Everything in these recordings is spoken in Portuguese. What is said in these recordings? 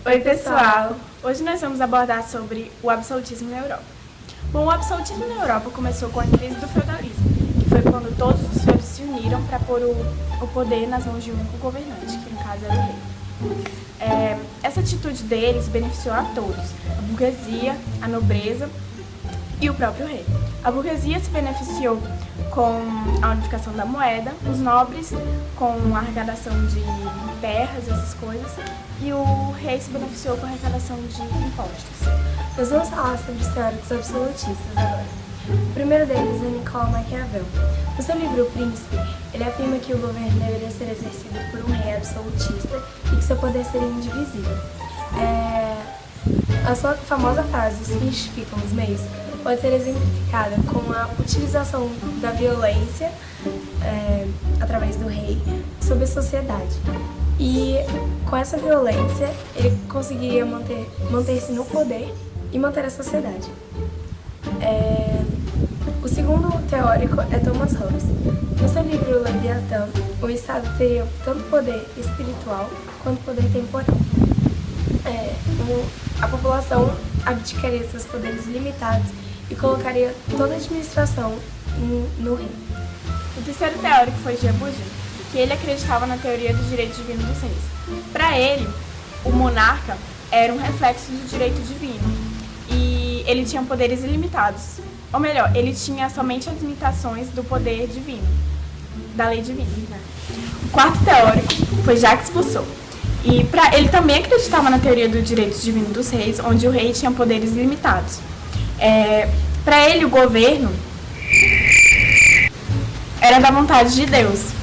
Oi pessoal! Hoje nós vamos abordar sobre o absolutismo na Europa. Bom, o absolutismo na Europa começou com a crise do feudalismo, que foi quando todos os feudos se uniram para pôr o poder nas mãos de um único governante, que no caso era o rei. Essa atitude deles beneficiou a todos, a burguesia, a nobreza e o próprio rei. A burguesia se beneficiou com a unificação da moeda, os nobres com a arrecadação de terras, essas coisas, e o rei se beneficiou com a arrecadação de impostos. Nós vamos falar sobre os teóricos absolutistas agora. O primeiro deles é Nicolau Maquiavel. No seu livro O Príncipe, ele afirma que o governo deveria ser exercido por um rei absolutista e que seu poder seria indivisível. A sua famosa frase, os fins justificam os meios, pode ser exemplificada com a utilização da violência através do rei sobre a sociedade. E com essa violência, ele conseguiria manter-se no poder e manter a sociedade. O segundo teórico é Thomas Hobbes. No seu livro Leviatã, o Estado teria tanto poder espiritual quanto poder temporal. A população abdicaria seus poderes limitados e colocaria toda a administração no rei. O terceiro teórico foi Jean Boutin, que ele acreditava na teoria do direito divino dos reis. Para ele, o monarca era um reflexo do direito divino e ele tinha poderes ilimitados. Ou melhor, ele tinha somente as limitações do poder divino, da lei divina. O quarto teórico foi Jacques Rousseau. E ele também acreditava na teoria do direito divino dos reis, onde o rei tinha poderes ilimitados. Para ele, o governo era da vontade de Deus.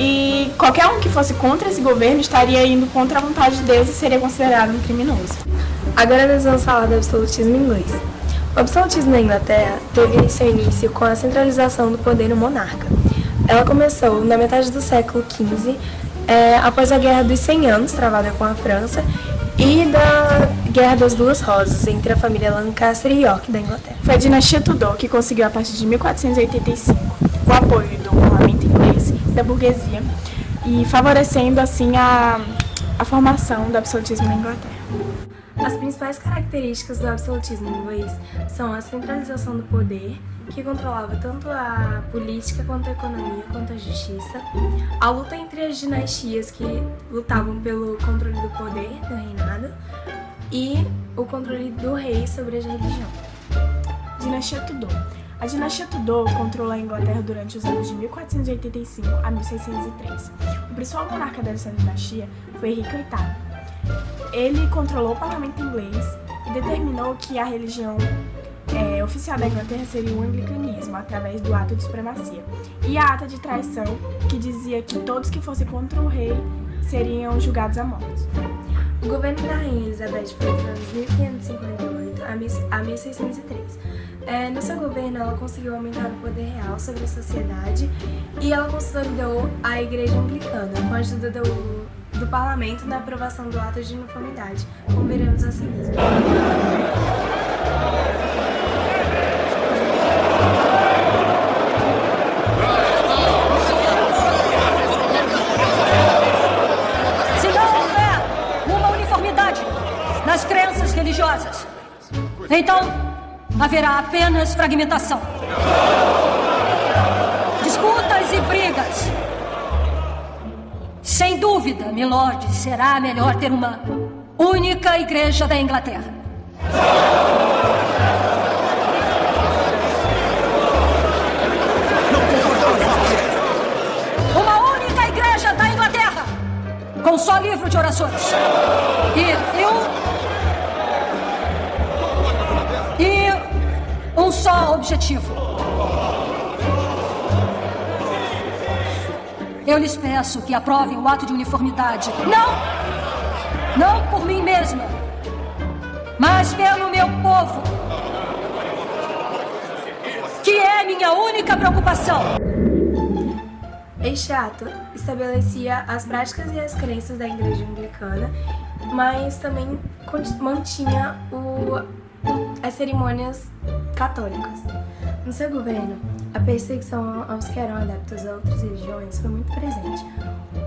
E qualquer um que fosse contra esse governo estaria indo contra a vontade de Deus e seria considerado um criminoso. Agora nós vamos falar do absolutismo inglês. O absolutismo na Inglaterra teve seu início com a centralização do poder no monarca. Ela começou na metade do século XV, após a Guerra dos 100 Anos, travada com a França, e da Guerra das Duas Rosas, entre a família Lancaster e York da Inglaterra. Foi a dinastia Tudor que conseguiu, a partir de 1485, o apoio do parlamento inglês, da burguesia, e favorecendo assim a formação do absolutismo na Inglaterra. As principais características do absolutismo inglês são a centralização do poder, que controlava tanto a política quanto a economia, quanto a justiça, a luta entre as dinastias que lutavam pelo controle do poder do reinado e o controle do rei sobre a religião. Dinastia Tudor. A dinastia Tudor controlou a Inglaterra durante os anos de 1485 a 1603. O principal monarca dessa dinastia foi Henrique VIII. Ele controlou o parlamento inglês e determinou que a religião oficial da Inglaterra seria o anglicanismo, através do ato de supremacia, e a ata de traição, que dizia que todos que fossem contra o rei seriam julgados à morte. O governo da Rainha Elizabeth foi dos anos 1558 a 1603. No seu governo, ela conseguiu aumentar o poder real sobre a sociedade e ela consolidou a Igreja Anglicana, com a ajuda do parlamento na aprovação do ato de uniformidade, como veremos a seguir. Se não houver uma uniformidade nas crenças religiosas, então haverá apenas fragmentação, disputas e brigas. Sem dúvida, milord, será melhor ter uma única igreja da Inglaterra. Uma única igreja da Inglaterra, com só livro de orações. E um só objetivo. Eu lhes peço que aprovem o ato de uniformidade. Não por mim mesma, mas pelo meu povo, que é minha única preocupação. Este ato estabelecia as práticas e as crenças da Igreja Anglicana, mas também mantinha as cerimônias católicas. No seu governo, a perseguição aos que eram adeptos a outras religiões foi muito presente.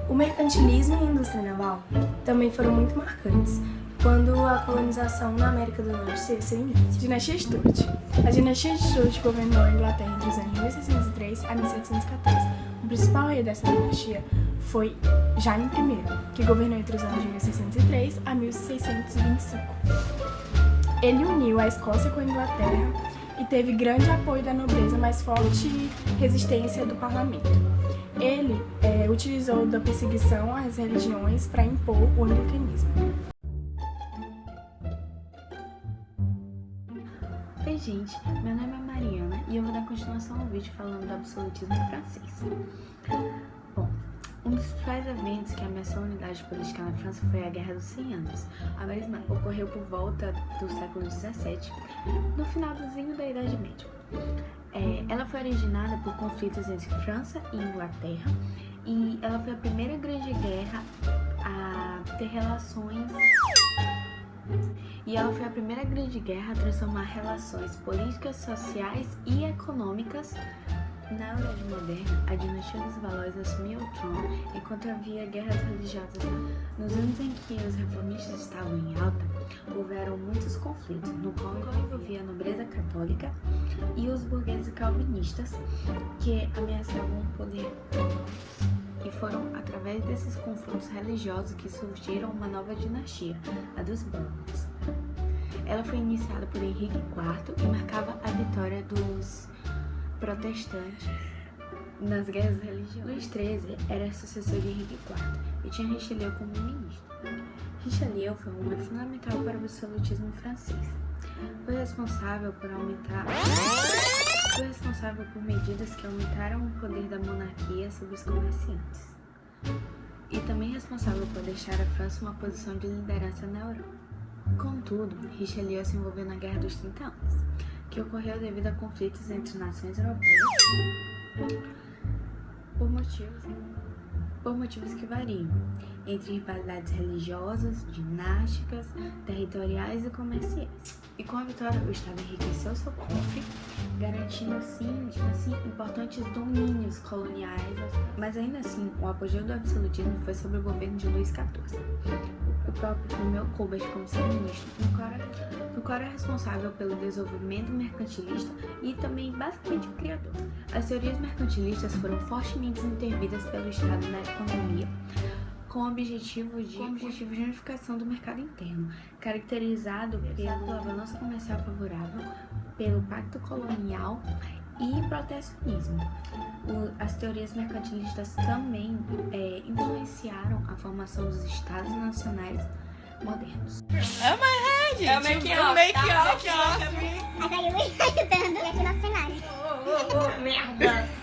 O mercantilismo e a indústria naval também foram muito marcantes. quando a colonização na América do Norte teve seu início. Dinastia Stuart. A dinastia de Stuart governou a Inglaterra entre os anos de 1603 a 1714. O principal rei dessa dinastia foi Jaime I, que governou entre os anos de 1603 a 1625. Ele uniu a Escócia com a Inglaterra e teve grande apoio da nobreza, mas forte resistência do parlamento. Ele utilizou da perseguição às religiões para impor o anglicanismo. Oi gente, meu nome é Mariana e eu vou dar continuação ao vídeo falando do absolutismo francês. Bom, um dos principais eventos que ameaçou a unidade política na França foi a Guerra dos 100 Anos. A mesma ocorreu por volta do século XVII, no finalzinho da Idade Média. Ela foi originada por conflitos entre França e Inglaterra e ela foi a primeira grande guerra a ter relações... transformar relações políticas, sociais e econômicas. Na Idade Moderna, a dinastia dos Valois assumiu o trono enquanto havia guerras religiosas. Nos anos em que os reformistas estavam em alta, houveram muitos conflitos, no qual envolvia a nobreza católica e os burgueses calvinistas, que ameaçavam o poder. E foram através desses confrontos religiosos que surgiram uma nova dinastia, a dos Bourbons. Ela foi iniciada por Henrique IV e marcava a vitória dos protestantes nas guerras religiosas. Luís XIII era sucessor de Henrique IV e tinha Richelieu como ministro. Richelieu foi um homem fundamental para o absolutismo francês. Foi responsável por medidas que aumentaram o poder da monarquia sobre os comerciantes. E também responsável por deixar a França uma posição de liderança na Europa. Contudo, Richelieu se envolveu na Guerra dos 30 Anos, que ocorreu devido a conflitos entre nações europeias por motivos que variam, entre rivalidades religiosas, dinásticas, territoriais e comerciais. E com a vitória, o Estado enriqueceu seu cofre, garantindo assim importantes domínios coloniais, mas ainda assim, o apogeu do absolutismo foi sob o governo de Luís XIV. O próprio Romeu Colbert como seu ministro, no qual era responsável pelo desenvolvimento mercantilista e também basicamente o criador. As teorias mercantilistas foram fortemente intervidas pelo Estado na economia, com o objetivo de unificação do mercado interno, caracterizado pela balança comercial favorável, pelo pacto colonial e protecionismo. As teorias mercantilistas também influenciaram a formação dos estados nacionais modernos. É o make-off. Mas aí eu ia ajudando aqui no cenário. Merda!